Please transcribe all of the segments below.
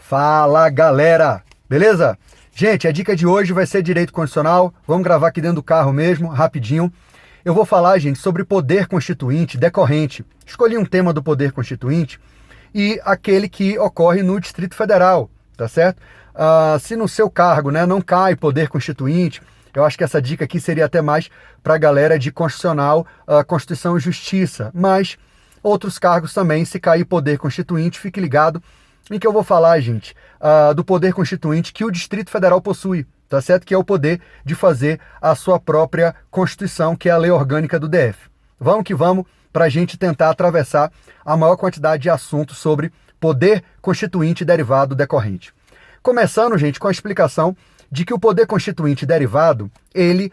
Fala, galera! Beleza? Gente, a dica de hoje vai ser direito constitucional. Vamos gravar aqui dentro do carro mesmo, rapidinho. Eu vou falar, gente, sobre poder constituinte decorrente. Escolhi um tema do poder constituinte e aquele que ocorre no Distrito Federal, tá certo? Se no seu cargo, né, não cai poder constituinte, eu acho que essa dica aqui seria até mais para a galera de constitucional, Constituição e Justiça. Mas outros cargos também, se cair poder constituinte, fique ligado em que eu vou falar, gente, do poder constituinte que o Distrito Federal possui, tá certo? Que é o poder de fazer a sua própria Constituição, que é a lei orgânica do DF. Vamos que vamos para a gente tentar atravessar a maior quantidade de assuntos sobre poder constituinte derivado decorrente. Começando, gente, com a explicação de que o poder constituinte derivado, ele,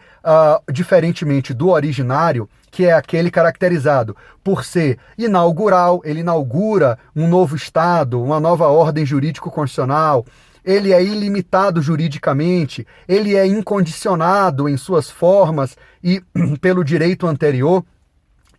diferentemente do originário, que é aquele caracterizado por ser inaugural, ele inaugura um novo Estado, uma nova ordem jurídico-constitucional, ele é ilimitado juridicamente, ele é incondicionado em suas formas e pelo direito anterior.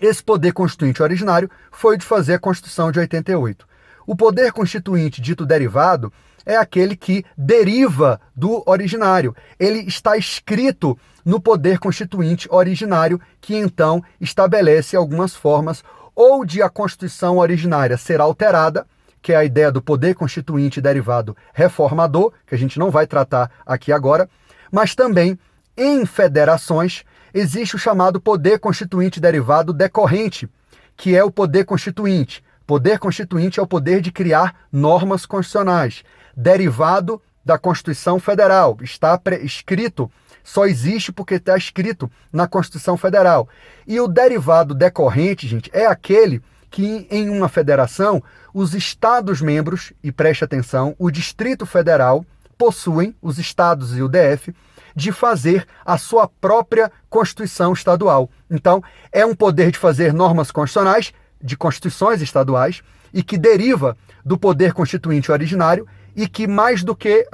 Esse poder constituinte originário foi de fazer a Constituição de 88. O poder constituinte dito derivado é aquele que deriva do originário. Ele está escrito no poder constituinte originário, que então estabelece algumas formas ou de a Constituição originária ser alterada, que é a ideia do poder constituinte derivado reformador, que a gente não vai tratar aqui agora, mas também em federações existe o chamado poder constituinte derivado decorrente, que é o poder constituinte. Poder constituinte é o poder de criar normas constitucionais, derivado da Constituição Federal. Está escrito, só existe porque está escrito na Constituição Federal. E o derivado decorrente, gente, é aquele que em uma federação, os Estados-membros, e preste atenção, o Distrito Federal possuem, os Estados e o DF, de fazer a sua própria Constituição estadual. Então, é um poder de fazer normas constitucionais, de constituições estaduais, e que deriva do poder constituinte originário, e que mais do que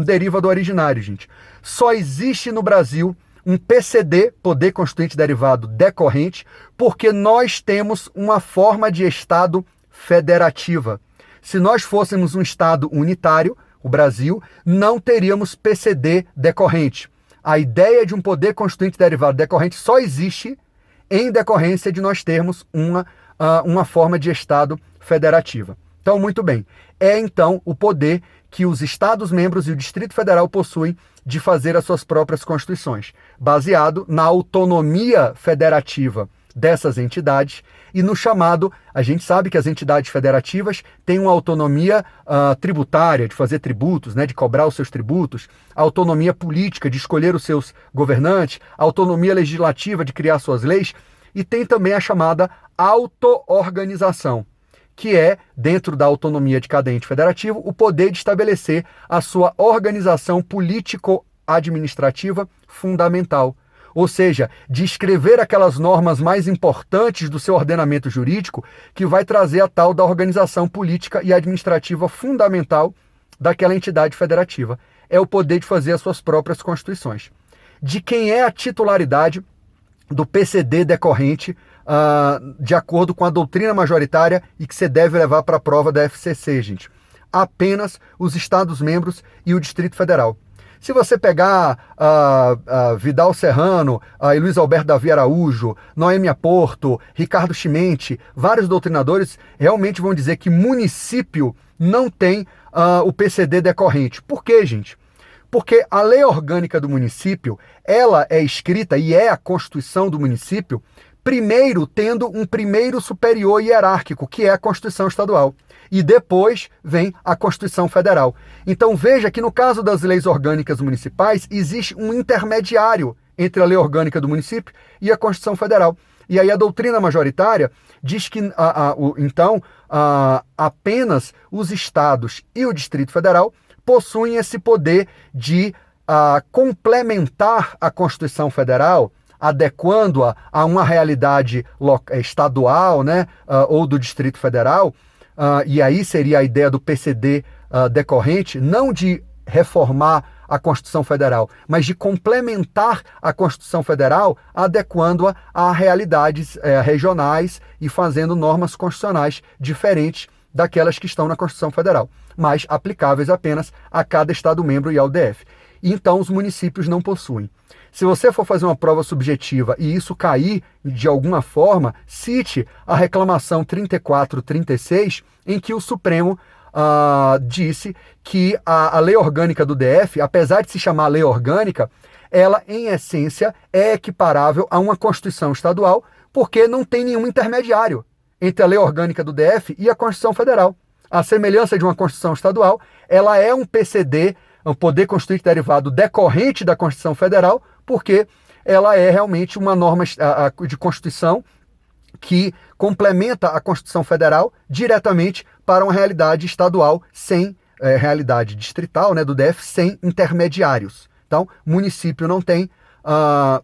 deriva do originário, gente. Só existe no Brasil um PCD, Poder Constituinte Derivado Decorrente, porque nós temos uma forma de Estado federativa. Se nós fôssemos um Estado unitário, o Brasil, não teríamos PCD decorrente. A ideia de um Poder Constituinte Derivado Decorrente só existe em decorrência de nós termos uma forma de Estado federativa. Então, muito bem. É, então, o poder que os Estados-membros e o Distrito Federal possuem de fazer as suas próprias constituições, baseado na autonomia federativa dessas entidades e no chamado, a gente sabe que as entidades federativas têm uma autonomia tributária, de fazer tributos, né, de cobrar os seus tributos, autonomia política, de escolher os seus governantes, autonomia legislativa, de criar suas leis, e tem também a chamada auto-organização, que é, dentro da autonomia de cada ente federativo, o poder de estabelecer a sua organização político-administrativa fundamental. Ou seja, de escrever aquelas normas mais importantes do seu ordenamento jurídico que vai trazer a tal da organização política e administrativa fundamental daquela entidade federativa. É o poder de fazer as suas próprias constituições. De quem é a titularidade do PCD decorrente, de acordo com a doutrina majoritária e que você deve levar para a prova da FCC, gente. Apenas os Estados-membros e o Distrito Federal. Se você pegar Vidal Serrano, e Luiz Alberto Davi Araújo, Noêmia Porto, Ricardo Chimente, vários doutrinadores realmente vão dizer que município não tem o PCD decorrente. Por quê, gente? Porque a lei orgânica do município, ela é escrita e é a Constituição do município, primeiro tendo um primeiro superior hierárquico, que é a Constituição Estadual. E depois vem a Constituição Federal. Então veja que no caso das leis orgânicas municipais, existe um intermediário entre a lei orgânica do município e a Constituição Federal. E aí a doutrina majoritária diz que, então, apenas os estados e o Distrito Federal possuem esse poder de complementar a Constituição Federal, adequando-a a uma realidade estadual, né, ou do Distrito Federal, e aí seria a ideia do PCD decorrente, não de reformar a Constituição Federal, mas de complementar a Constituição Federal, adequando-a a realidades regionais e fazendo normas constitucionais diferentes daquelas que estão na Constituição Federal, mas aplicáveis apenas a cada Estado-membro e ao DF. E então os municípios não possuem. Se você for fazer uma prova subjetiva e isso cair de alguma forma, cite a reclamação 3436, em que o Supremo disse que a lei orgânica do DF, apesar de se chamar lei orgânica, ela, em essência, é equiparável a uma Constituição estadual, porque não tem nenhum intermediário entre a lei orgânica do DF e a Constituição Federal. A semelhança de uma Constituição estadual, ela é um PCD, um poder constituinte derivado decorrente da Constituição Federal, porque ela é realmente uma norma de Constituição que complementa a Constituição Federal diretamente para uma realidade estadual sem realidade distrital, né, do DF, sem intermediários. Então, município não tem,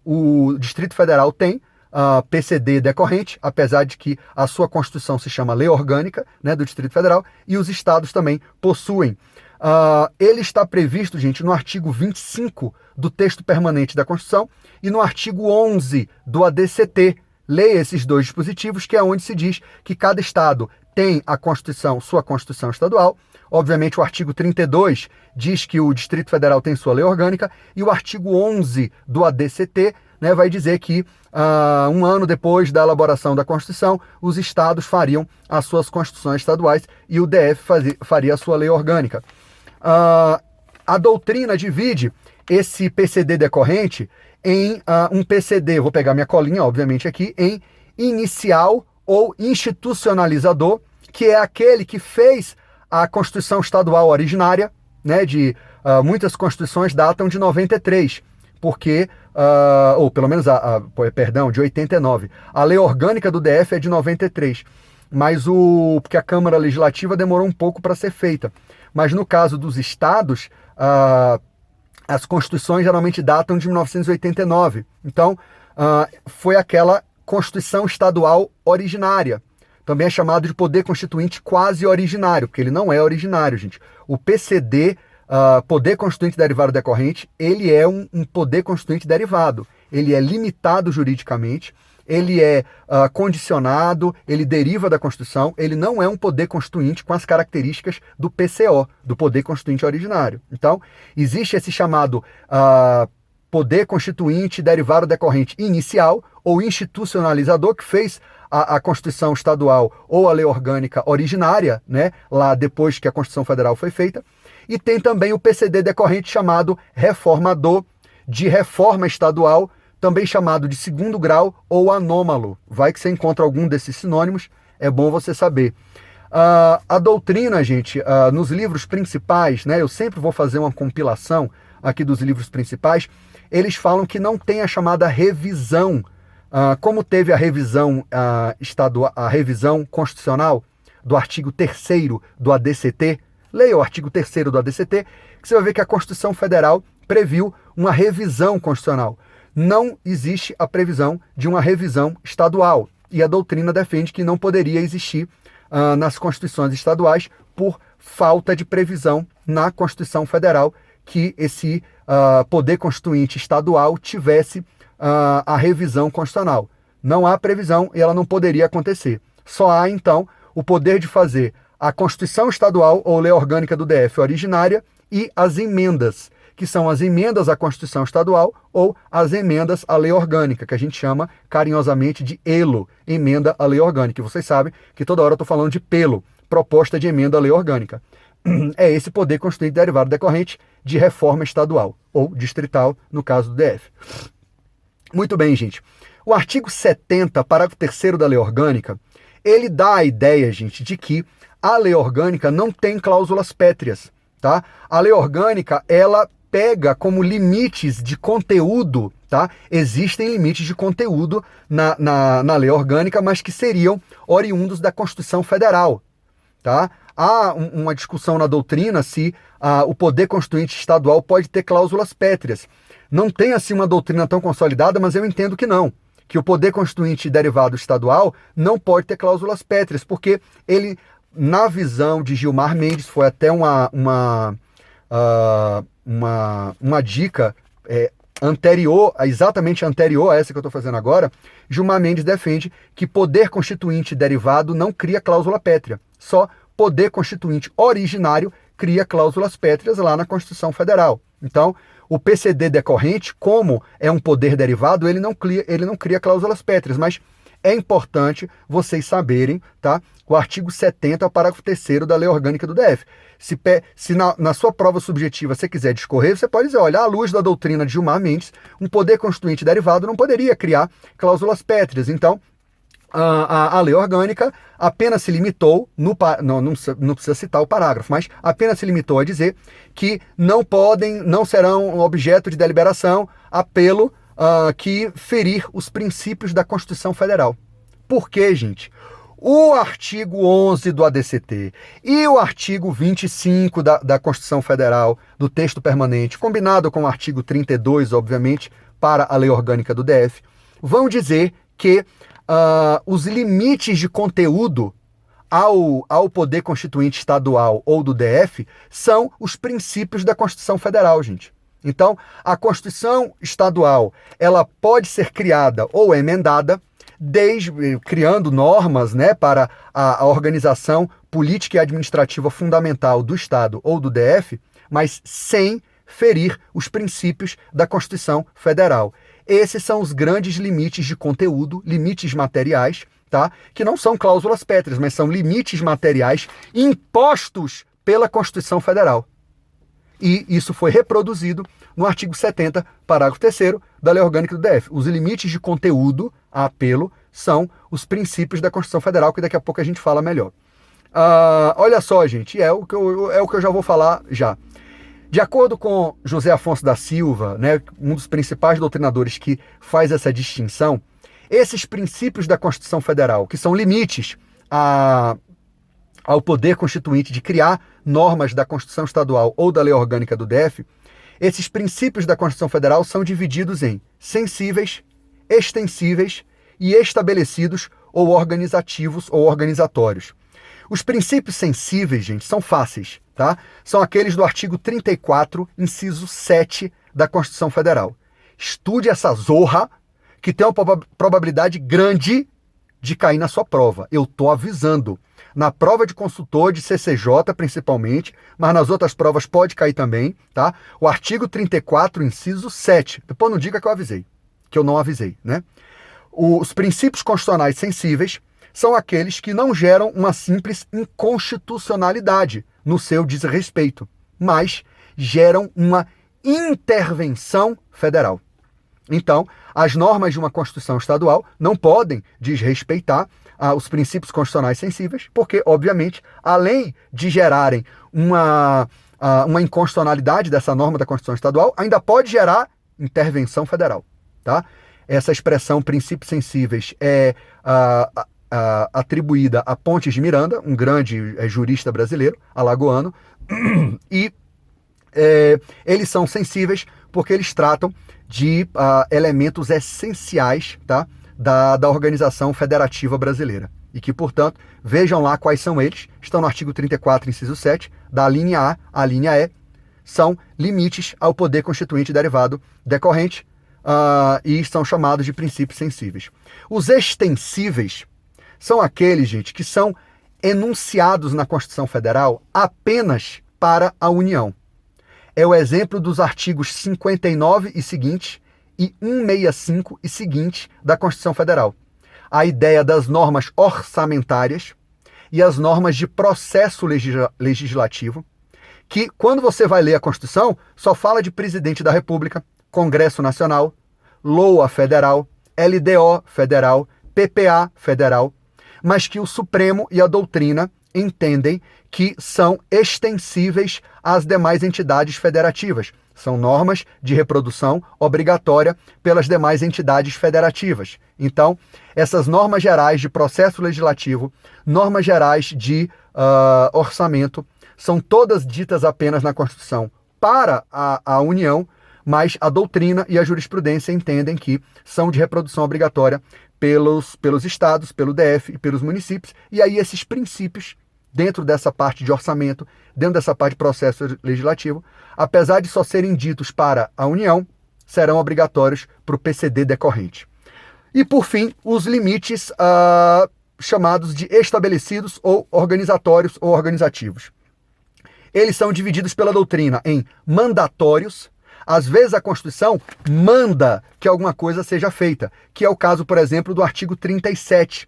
o Distrito Federal tem PCD decorrente, apesar de que a sua Constituição se chama Lei Orgânica, né, do Distrito Federal, e os estados também possuem. Ele está previsto, gente, no artigo 25 do texto permanente da Constituição e no artigo 11 do ADCT. Leia esses dois dispositivos, que é onde se diz que cada estado tem a Constituição, sua Constituição estadual. Obviamente, o artigo 32 diz que o Distrito Federal tem sua lei orgânica, e o artigo 11 do ADCT, né, vai dizer que um ano depois da elaboração da Constituição, os estados fariam as suas constituições estaduais e o DF faria a sua lei orgânica. A doutrina divide esse PCD decorrente em um PCD, vou pegar minha colinha, obviamente, aqui, em inicial ou institucionalizador, que é aquele que fez a Constituição Estadual originária, né, muitas constituições datam de 93, porque, ou pelo menos, de 89. A lei orgânica do DF é de 93, mas porque a Câmara Legislativa demorou um pouco para ser feita. Mas no caso dos estados, as constituições geralmente datam de 1989. Então, foi aquela Constituição Estadual originária. Também é chamado de poder constituinte quase originário, porque ele não é originário, gente. O PCD, poder constituinte derivado decorrente, ele é um poder constituinte derivado. Ele é limitado juridicamente, ele é condicionado, ele deriva da Constituição, ele não é um poder constituinte com as características do PCO, do poder constituinte originário. Então, existe esse chamado poder constituinte derivado decorrente inicial ou institucionalizador, que fez a Constituição Estadual ou a lei orgânica originária, né, lá depois que a Constituição Federal foi feita. E tem também o PCD decorrente chamado reformador, de reforma estadual, também chamado de segundo grau ou anômalo. Vai que você encontra algum desses sinônimos, é bom você saber. A doutrina, gente, nos livros principais, né, eu sempre vou fazer uma compilação aqui dos livros principais, eles falam que não tem a chamada revisão, como teve a revisão estadual, a revisão constitucional do artigo 3º do ADCT. Leia o artigo 3º do ADCT, que você vai ver que a Constituição Federal previu uma revisão constitucional. Não existe a previsão de uma revisão estadual, e a doutrina defende que não poderia existir nas constituições estaduais por falta de previsão na Constituição Federal que esse poder constituinte estadual tivesse a revisão constitucional. Não há previsão e ela não poderia acontecer. Só há, então, o poder de fazer a Constituição Estadual ou lei orgânica do DF originária e as emendas, que são as emendas à Constituição Estadual ou as emendas à lei orgânica, que a gente chama carinhosamente de ELO, emenda à lei orgânica. E vocês sabem que toda hora eu estou falando de PELO, proposta de emenda à lei orgânica. É esse poder constituinte derivado decorrente de reforma estadual ou distrital, no caso do DF. Muito bem, gente. O artigo 70, parágrafo 3º da lei orgânica, ele dá a ideia, gente, de que a lei orgânica não tem cláusulas pétreas, tá? A lei orgânica, ela pega como limites de conteúdo, tá? Existem limites de conteúdo na lei orgânica, mas que seriam oriundos da Constituição Federal, tá? Há uma discussão na doutrina se o poder constituinte estadual pode ter cláusulas pétreas. Não tem assim uma doutrina tão consolidada, mas eu entendo que não. Que o poder constituinte derivado estadual não pode ter cláusulas pétreas, porque ele, na visão de Gilmar Mendes, foi até uma dica exatamente anterior a essa que eu estou fazendo agora. Gilmar Mendes defende que poder constituinte derivado não cria cláusula pétrea, só poder constituinte originário cria cláusulas pétreas lá na Constituição Federal. Então, o PCD decorrente, como é um poder derivado, ele não cria cláusulas pétreas, mas é importante vocês saberem, tá? O artigo 70, parágrafo 3º da Lei Orgânica do DF. Se na sua prova subjetiva você quiser discorrer, você pode dizer, olha, à luz da doutrina de Gilmar Mendes, um poder constituinte derivado não poderia criar cláusulas pétreas. Então, a lei orgânica apenas se limitou, não precisa citar o parágrafo, mas apenas se limitou a dizer que não serão objeto de deliberação apelo que ferir os princípios da Constituição Federal. Por quê, gente? O artigo 11 do ADCT e o artigo 25 da Constituição Federal, do texto permanente, combinado com o artigo 32, obviamente, para a lei orgânica do DF, vão dizer que os limites de conteúdo ao poder constituinte estadual ou do DF são os princípios da Constituição Federal, gente. Então, a Constituição estadual, ela pode ser criada ou emendada, criando normas, né, para a organização política e administrativa fundamental do Estado ou do DF, mas sem ferir os princípios da Constituição Federal. Esses são os grandes limites de conteúdo, limites materiais, tá? Que não são cláusulas pétreas, mas são limites materiais impostos pela Constituição Federal. E isso foi reproduzido no artigo 70, parágrafo 3º da Lei Orgânica do DF. Os limites de conteúdo a apelo são os princípios da Constituição Federal, que daqui a pouco a gente fala melhor. Olha só, gente, é o que eu já vou falar já. De acordo com José Afonso da Silva, né, um dos principais doutrinadores que faz essa distinção, esses princípios da Constituição Federal, que são limites ao poder constituinte de criar normas da Constituição Estadual ou da Lei Orgânica do DF, esses princípios da Constituição Federal são divididos em sensíveis, extensíveis e estabelecidos ou organizativos ou organizatórios. Os princípios sensíveis, gente, são fáceis, tá? São aqueles do artigo 34, inciso 7 da Constituição Federal. Estude essa zorra, que tem uma probabilidade grande de cair na sua prova. Eu tô avisando. Na prova de consultor, de CCJ principalmente, mas nas outras provas pode cair também, tá? O artigo 34, inciso 7. Depois não diga que eu avisei, que eu não avisei, né? Os princípios constitucionais sensíveis são aqueles que não geram uma simples inconstitucionalidade no seu desrespeito, mas geram uma intervenção federal. Então, as normas de uma Constituição estadual não podem desrespeitar os princípios constitucionais sensíveis, porque, obviamente, além de gerarem uma inconstitucionalidade dessa norma da Constituição estadual, ainda pode gerar intervenção federal, tá? Essa expressão princípios sensíveis é atribuída a Pontes de Miranda, um grande jurista brasileiro, alagoano, e eles são sensíveis porque eles tratam de elementos essenciais, tá, da organização federativa brasileira. E que, portanto, vejam lá quais são eles, estão no artigo 34, inciso 7, da linha A à linha E, são limites ao poder constituinte derivado decorrente, e são chamados de princípios sensíveis. Os extensíveis são aqueles, gente, que são enunciados na Constituição Federal apenas para a União. É o exemplo dos artigos 59 e seguintes e 165 e seguintes da Constituição Federal. A ideia das normas orçamentárias e as normas de processo legislativo, que, quando você vai ler a Constituição, só fala de presidente da República, Congresso Nacional, LOA Federal, LDO Federal, PPA Federal, mas que o Supremo e a doutrina entendem que são extensíveis às demais entidades federativas. São normas de reprodução obrigatória pelas demais entidades federativas. Então, essas normas gerais de processo legislativo, normas gerais de orçamento, são todas ditas apenas na Constituição para a União, mas a doutrina e a jurisprudência entendem que são de reprodução obrigatória pelos estados, pelo DF e pelos municípios. E aí esses princípios, dentro dessa parte de orçamento, dentro dessa parte de processo legislativo, apesar de só serem ditos para a União, serão obrigatórios para o PCD decorrente. E, por fim, os limites chamados de estabelecidos ou organizatórios ou organizativos. Eles são divididos pela doutrina em mandatórios. Às vezes a Constituição manda que alguma coisa seja feita, que é o caso, por exemplo, do artigo 37,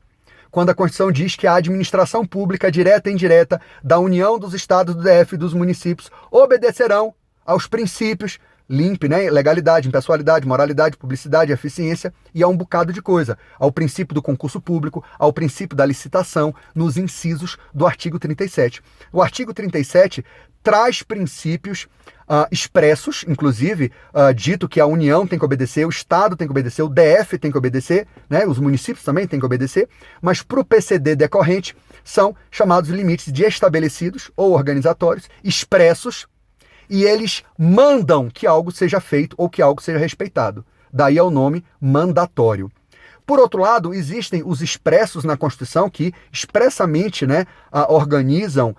quando a Constituição diz que a administração pública, direta e indireta, da União, dos Estados, do DF e dos municípios obedecerão aos princípios LIMP, né? Legalidade, impessoalidade, moralidade, publicidade, eficiência e a um bocado de coisa. Ao princípio do concurso público, ao princípio da licitação, nos incisos do artigo 37. O artigo 37 traz princípios expressos, inclusive, dito que a União tem que obedecer, o Estado tem que obedecer, o DF tem que obedecer, né? Os municípios também têm que obedecer, mas para o PCD decorrente são chamados limites de estabelecidos ou organizatórios, expressos, e eles mandam que algo seja feito ou que algo seja respeitado. Daí é o nome mandatório. Por outro lado, existem os expressos na Constituição que expressamente, né, organizam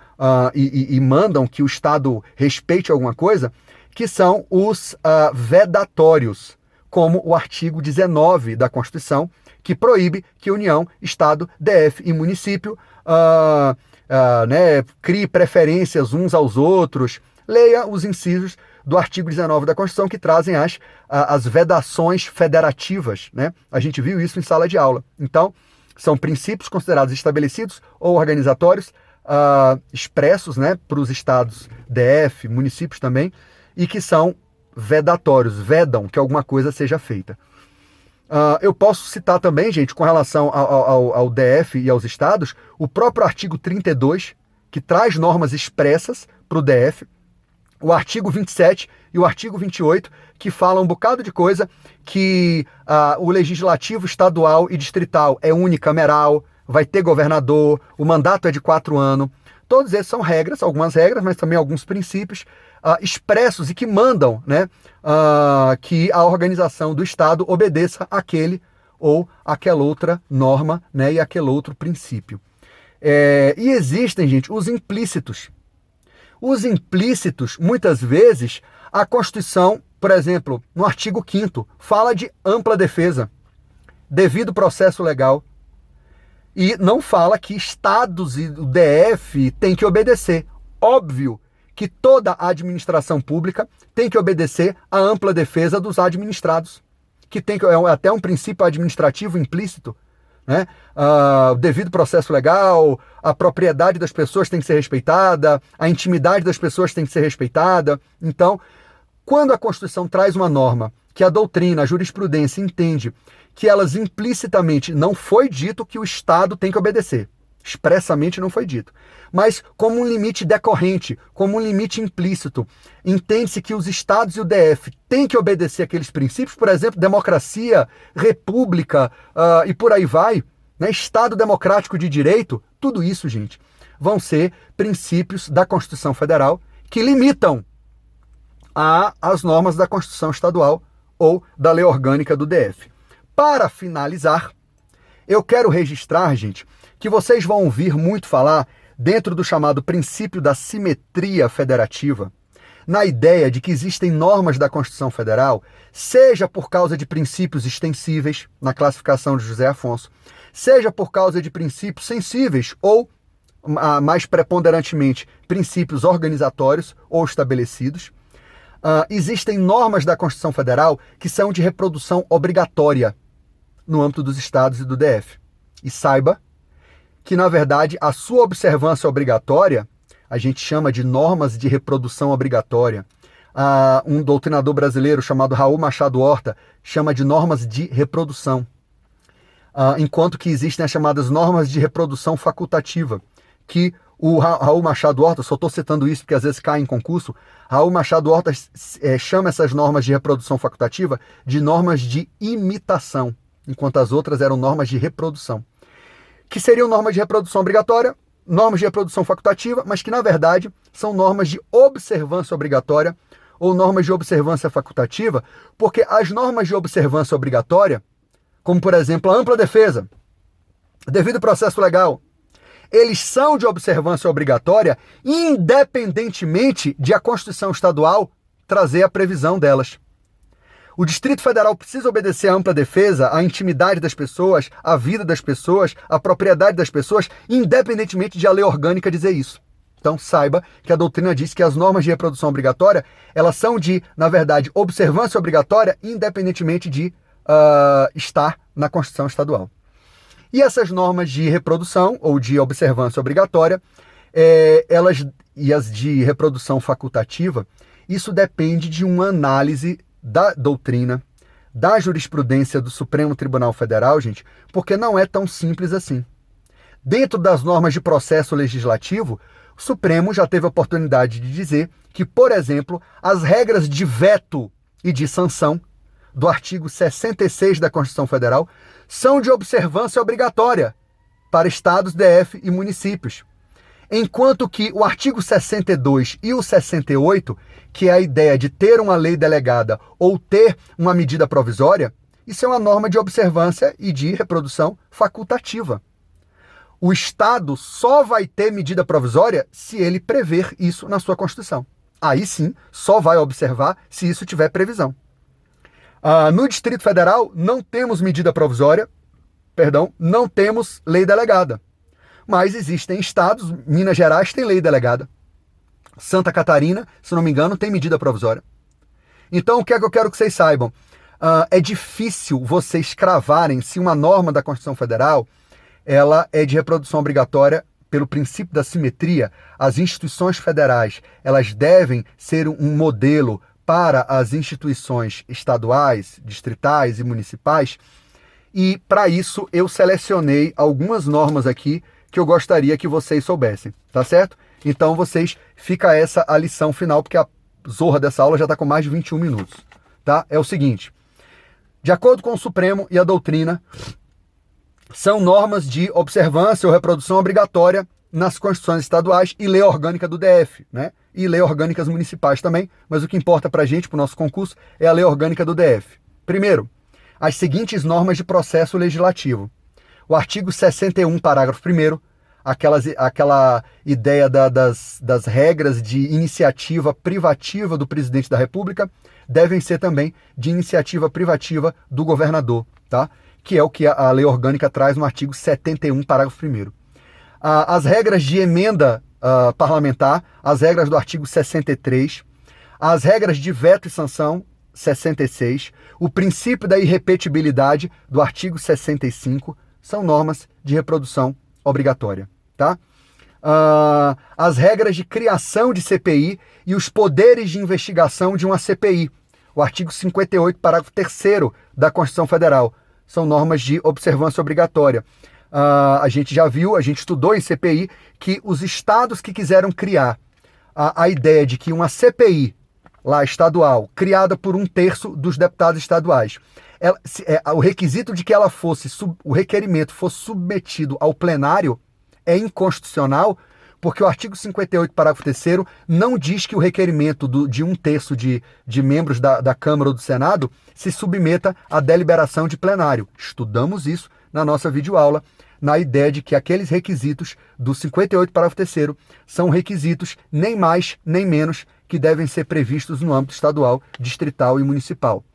e mandam que o Estado respeite alguma coisa, que são os vedatórios, como o artigo 19 da Constituição, que proíbe que União, Estado, DF e município crie preferências uns aos outros. Leia os incisos do artigo 19 da Constituição que trazem as vedações federativas, né? A gente viu isso em sala de aula. Então, são princípios considerados estabelecidos ou organizatórios, expressos, né, para os estados DF, municípios também, e que são vedatórios, vedam que alguma coisa seja feita. Eu posso citar também, gente, com relação ao DF e aos estados, o próprio artigo 32, que traz normas expressas para o DF, o artigo 27 e o artigo 28, que falam um bocado de coisa, que o legislativo estadual e distrital é unicameral, vai ter governador, o mandato é de 4 anos. Todos esses são regras, algumas regras, mas também alguns princípios expressos e que mandam, né, que a organização do Estado obedeça àquele ou àquela outra norma, né, e àquele outro princípio. E existem, gente, os implícitos. Os implícitos, muitas vezes, a Constituição, por exemplo, no artigo 5º, fala de ampla defesa, devido processo legal, e não fala que estados e o DF têm que obedecer. Óbvio que toda a administração pública tem que obedecer à ampla defesa dos administrados, que é até um princípio administrativo implícito, né? O devido processo legal, a propriedade das pessoas tem que ser respeitada, a intimidade das pessoas tem que ser respeitada. Então, quando a Constituição traz uma norma que a doutrina, a jurisprudência entende que elas implicitamente não foi dito que o Estado tem que obedecer, expressamente não foi dito, mas como um limite decorrente, como um limite implícito, entende-se que os estados e o DF têm que obedecer aqueles princípios, por exemplo, democracia, república e por aí vai, né? Estado democrático de direito, tudo isso, gente, vão ser princípios da Constituição Federal que limitam as normas da Constituição Estadual ou da Lei Orgânica do DF. Para finalizar, eu quero registrar, gente, que vocês vão ouvir muito falar dentro do chamado princípio da simetria federativa, na ideia de que existem normas da Constituição Federal, seja por causa de princípios extensíveis, na classificação de José Afonso, seja por causa de princípios sensíveis ou, mais preponderantemente, princípios organizatórios ou estabelecidos. Existem normas da Constituição Federal que são de reprodução obrigatória no âmbito dos estados e do DF. E saiba que, na verdade, a sua observância obrigatória, a gente chama de normas de reprodução obrigatória. Um doutrinador brasileiro chamado Raul Machado Horta chama de normas de reprodução. Enquanto que existem as chamadas normas de reprodução facultativa, que o Raul Machado Horta, só estou citando isso porque às vezes cai em concurso, Raul Machado Horta chama essas normas de reprodução facultativa de normas de imitação, enquanto as outras eram normas de reprodução. Que seriam normas de reprodução obrigatória, normas de reprodução facultativa, mas que, na verdade, são normas de observância obrigatória ou normas de observância facultativa, porque as normas de observância obrigatória, como, por exemplo, a ampla defesa, devido processo legal, eles são de observância obrigatória independentemente de a Constituição Estadual trazer a previsão delas. O Distrito Federal precisa obedecer à ampla defesa, à intimidade das pessoas, à vida das pessoas, à propriedade das pessoas, independentemente de a lei orgânica dizer isso. Então saiba que a doutrina diz que as normas de reprodução obrigatória, elas são de, na verdade, observância obrigatória, independentemente de estar na Constituição Estadual. E essas normas de reprodução ou de observância obrigatória, e as de reprodução facultativa, isso depende de uma análise da doutrina, da jurisprudência do Supremo Tribunal Federal, gente, porque não é tão simples assim. Dentro das normas de processo legislativo, o Supremo já teve a oportunidade de dizer que, por exemplo, as regras de veto e de sanção do artigo 66 da Constituição Federal são de observância obrigatória para estados, DF e municípios. Enquanto que o artigo 62 e o 68, que é a ideia de ter uma lei delegada ou ter uma medida provisória, isso é uma norma de observância e de reprodução facultativa. O Estado só vai ter medida provisória se ele prever isso na sua Constituição. Aí sim, só vai observar se isso tiver previsão. No Distrito Federal, não temos medida provisória, não temos lei delegada. Mas existem estados, Minas Gerais tem lei delegada. Santa Catarina, se não me engano, tem medida provisória. Então, o que é que eu quero que vocês saibam? É difícil vocês cravarem se uma norma da Constituição Federal ela é de reprodução obrigatória pelo princípio da simetria. As instituições federais elas devem ser um modelo para as instituições estaduais, distritais e municipais. E, para isso, eu selecionei algumas normas aqui que eu gostaria que vocês soubessem, tá certo? Então, fica essa a lição final, porque a zorra dessa aula já está com mais de 21 minutos, tá? É o seguinte, de acordo com o Supremo e a doutrina, são normas de observância ou reprodução obrigatória nas constituições estaduais e lei orgânica do DF, né? E lei orgânicas municipais também, mas o que importa para a gente, para o nosso concurso, é a lei orgânica do DF. Primeiro, as seguintes normas de processo legislativo. O artigo 61, parágrafo 1º, aquela ideia das regras de iniciativa privativa do presidente da República, devem ser também de iniciativa privativa do governador, tá? Que é o que a lei orgânica traz no artigo 71, parágrafo 1º. As regras de emenda parlamentar, as regras do artigo 63, as regras de veto e sanção, 66, o princípio da irrepetibilidade do artigo 65, são normas de reprodução obrigatória, tá? As regras de criação de CPI e os poderes de investigação de uma CPI, o artigo 58, parágrafo 3º da Constituição Federal, são normas de observância obrigatória. A gente já viu, a gente estudou em CPI, que os estados que quiseram criar a ideia de que uma CPI lá estadual, criada por 1/3 dos deputados estaduais, o requisito de que ela o requerimento fosse submetido ao plenário é inconstitucional, porque o artigo 58, parágrafo 3º, não diz que o requerimento de 1/3 de membros da Câmara ou do Senado se submeta à deliberação de plenário. Estudamos isso na nossa videoaula, na ideia de que aqueles requisitos do 58, parágrafo 3º, são requisitos nem mais nem menos que devem ser previstos no âmbito estadual, distrital e municipal.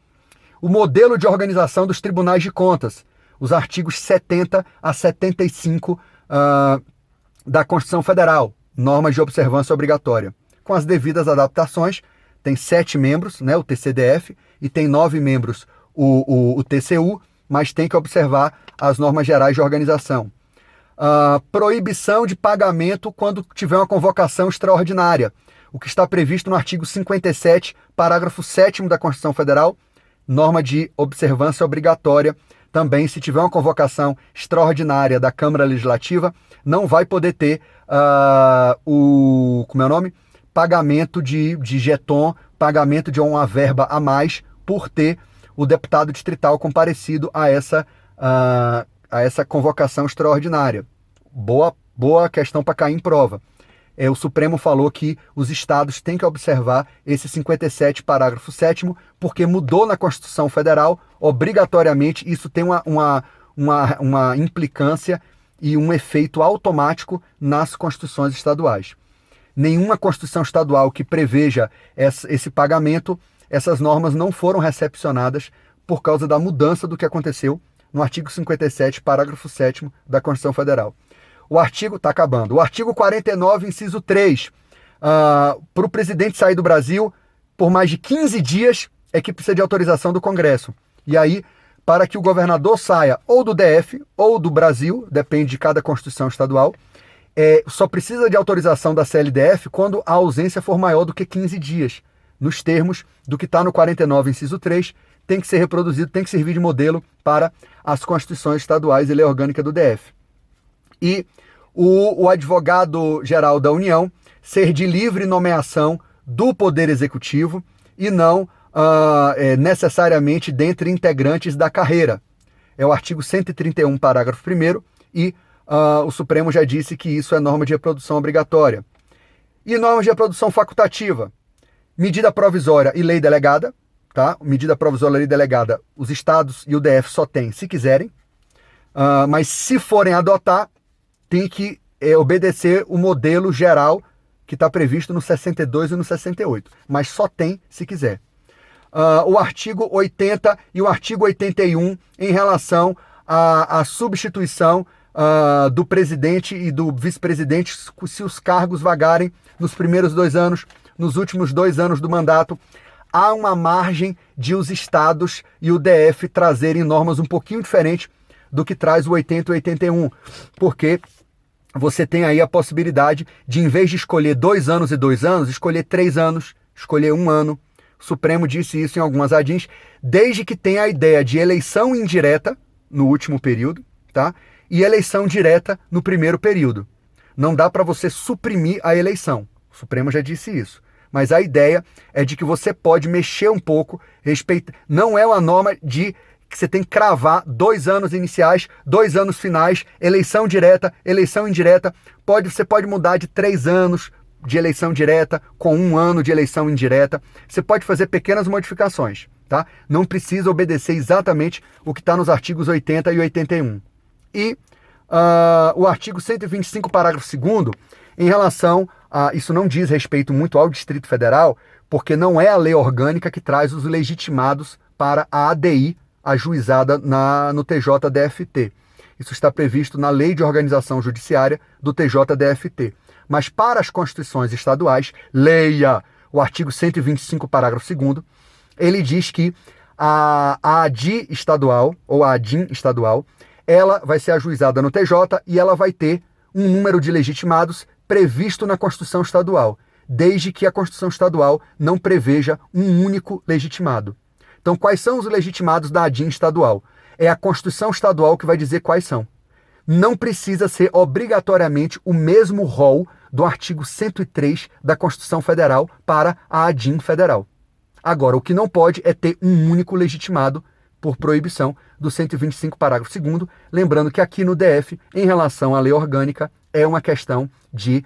O modelo de organização dos tribunais de contas, os artigos 70 a 75 da Constituição Federal, normas de observância obrigatória. Com as devidas adaptações, tem 7 membros, né, o TCDF, e tem 9 membros o TCU, mas tem que observar as normas gerais de organização. Proibição de pagamento quando tiver uma convocação extraordinária, o que está previsto no artigo 57, parágrafo 7º da Constituição Federal, norma de observância obrigatória. Também, se tiver uma convocação extraordinária da Câmara Legislativa, não vai poder ter pagamento de jeton, pagamento de uma verba a mais por ter o deputado distrital comparecido a essa convocação extraordinária. Boa questão para cair em prova. O Supremo falou que os estados têm que observar esse 57, parágrafo 7º, porque mudou na Constituição Federal, obrigatoriamente, isso tem uma implicância e um efeito automático nas constituições estaduais. Nenhuma Constituição estadual que preveja esse pagamento essas normas não foram recepcionadas por causa da mudança do que aconteceu no artigo 57, parágrafo 7º da Constituição Federal. O artigo está acabando. O artigo 49, inciso 3, para o presidente sair do Brasil por mais de 15 dias é que precisa de autorização do Congresso. E aí, para que o governador saia ou do DF ou do Brasil, depende de cada Constituição estadual, só precisa de autorização da CLDF quando a ausência for maior do que 15 dias. Nos termos do que está no 49, inciso 3, tem que ser reproduzido, tem que servir de modelo para as constituições estaduais e lei orgânica do DF. E o advogado-geral da União ser de livre nomeação do Poder Executivo e não necessariamente dentre integrantes da carreira. É o artigo 131, parágrafo 1º, e o Supremo já disse que isso é norma de reprodução obrigatória. E norma de reprodução facultativa, medida provisória e lei delegada, tá? Medida provisória e lei delegada, os estados e o DF só têm se quiserem, mas se forem adotar, tem que obedecer o modelo geral que está previsto no 62 e no 68, mas só tem se quiser. O artigo 80 e o artigo 81 em relação à substituição do presidente e do vice-presidente se os cargos vagarem nos primeiros 2 anos, nos últimos 2 anos do mandato. Há uma margem de os estados e o DF trazerem normas um pouquinho diferentes do que traz o 80 e 81, porque você tem aí a possibilidade de, em vez de escolher 2 anos e 2 anos, escolher 3 anos, escolher 1 ano. O Supremo disse isso em algumas ADIs, desde que tenha a ideia de eleição indireta no último período, tá? E eleição direta no primeiro período. Não dá para você suprimir a eleição. O Supremo já disse isso. Mas a ideia é de que você pode mexer um pouco, não é uma norma de que você tem que cravar 2 anos iniciais, 2 anos finais, eleição direta, eleição indireta. Você pode mudar de 3 anos de eleição direta com 1 ano de eleição indireta. Você pode fazer pequenas modificações, tá? Não precisa obedecer exatamente o que está nos artigos 80 e 81. E o artigo 125, parágrafo 2º, em relação a... Isso não diz respeito muito ao Distrito Federal, porque não é a lei orgânica que traz os legitimados para a ADI ajuizada no TJDFT. Isso está previsto na Lei de Organização Judiciária do TJDFT. Mas para as constituições estaduais, leia o artigo 125, parágrafo 2º, ele diz que a ADI estadual, ou a ADIM estadual, ela vai ser ajuizada no TJ e ela vai ter um número de legitimados previsto na Constituição Estadual, desde que a Constituição Estadual não preveja um único legitimado. Então, quais são os legitimados da ADIM estadual? É a Constituição Estadual que vai dizer quais são. Não precisa ser obrigatoriamente o mesmo rol do artigo 103 da Constituição Federal para a ADIM federal. Agora, o que não pode é ter um único legitimado por proibição do 125, parágrafo 2º, lembrando que aqui no DF, em relação à lei orgânica, é uma questão de...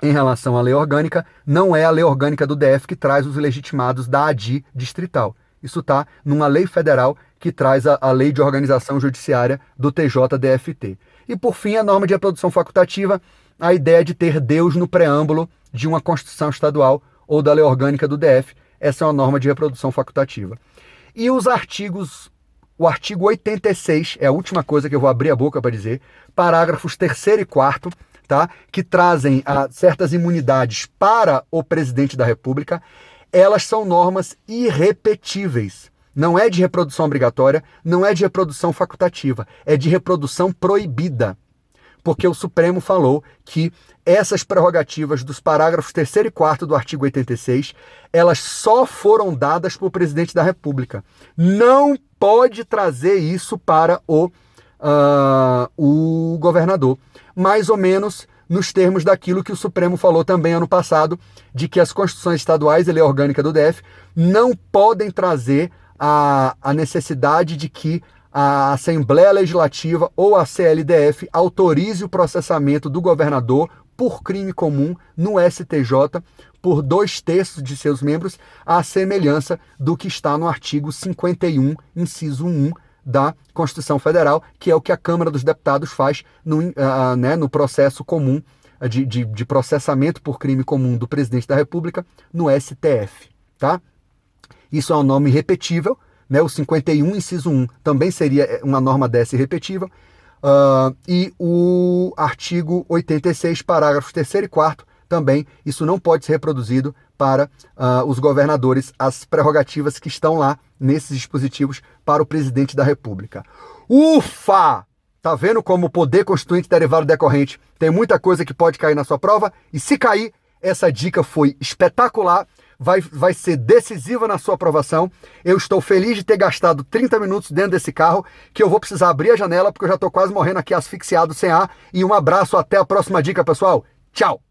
em relação à lei orgânica, não é a lei orgânica do DF que traz os legitimados da ADI distrital. Isso está numa lei federal que traz a Lei de Organização Judiciária do TJDFT. E, por fim, a norma de reprodução facultativa, a ideia de ter Deus no preâmbulo de uma Constituição estadual ou da lei orgânica do DF. Essa é uma norma de reprodução facultativa. E os artigos, o artigo 86, é a última coisa que eu vou abrir a boca para dizer, parágrafos 3º e 4º, tá? Que trazem certas imunidades para o presidente da República. Elas são normas irrepetíveis. Não é de reprodução obrigatória, não é de reprodução facultativa, é de reprodução proibida. Porque o Supremo falou que essas prerrogativas dos parágrafos 3º e 4º do artigo 86, elas só foram dadas para o presidente da República. Não pode trazer isso para o governador. Mais ou menos nos termos daquilo que o Supremo falou também ano passado, de que as constituições estaduais e lei orgânica do DF não podem trazer a necessidade de que a Assembleia Legislativa ou a CLDF autorize o processamento do governador por crime comum no STJ por 2/3 de seus membros, à semelhança do que está no artigo 51, inciso 1 da Constituição Federal, que é o que a Câmara dos Deputados faz no processo comum de processamento por crime comum do presidente da República no STF. tá? Isso é um nome repetível, né? O 51, inciso 1, também seria uma norma dessa irrepetível. E o artigo 86, parágrafos 3º e 4º, também, isso não pode ser reproduzido para os governadores, as prerrogativas que estão lá nesses dispositivos para o presidente da República. Ufa! Tá vendo como o poder constituinte derivado decorrente tem muita coisa que pode cair na sua prova? E se cair, essa dica foi espetacular, vai ser decisiva na sua aprovação. Eu estou feliz de ter gastado 30 minutos dentro desse carro, que eu vou precisar abrir a janela, porque eu já estou quase morrendo aqui asfixiado sem ar. E um abraço, até a próxima dica, pessoal. Tchau!